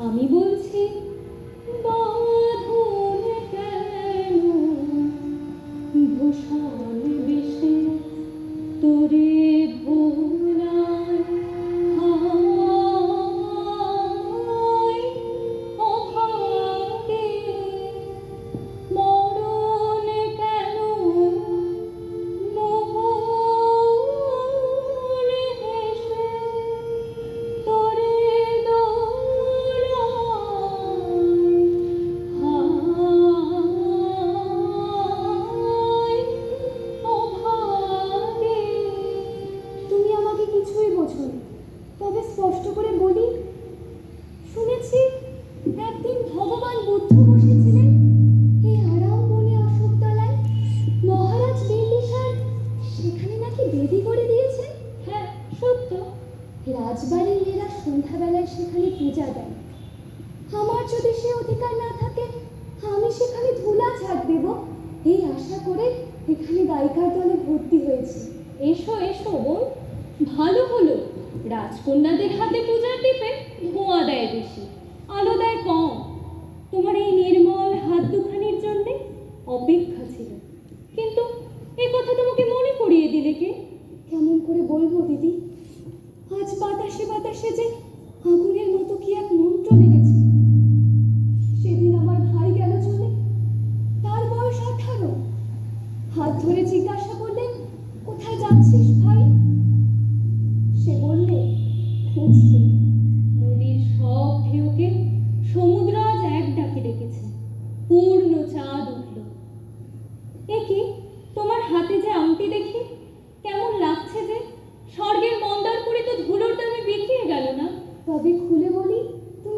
আমি বলছি বাঁধন কেন ভূষণ বিষে তোরে ভোলায় হায় অভাগে মরণ কেন মোহন হেসে তোরে দোলায় হায় অভাগে। তুমি আমাকে কিছুই বোঝোনি, তবে স্পষ্ট করে বলি, শুনেছি একদিন ভগবান বুদ্ধ বসেছিলেন এই আরাম বনে অশোকতলায়। মহারাজ বিম্বিসার সেখানে নাকি বেদি করে দিয়েছেন। হ্যাঁ, সত্য। রাজবাড়ির মেয়েরা সন্ধ্যাবেলায় সেখানে পূজা দেন। আমার যদি সে অধিকার না থাকে, আমি সেখানে ধুলা ঝাড় দেব এই আশা করে এখানে গায়িকার দলে ভর্তি হয়েছি। এসো এসো বোন, ভালো হলো রাজকন্যাদের হাতে পূজার টিপে ধোঁয়া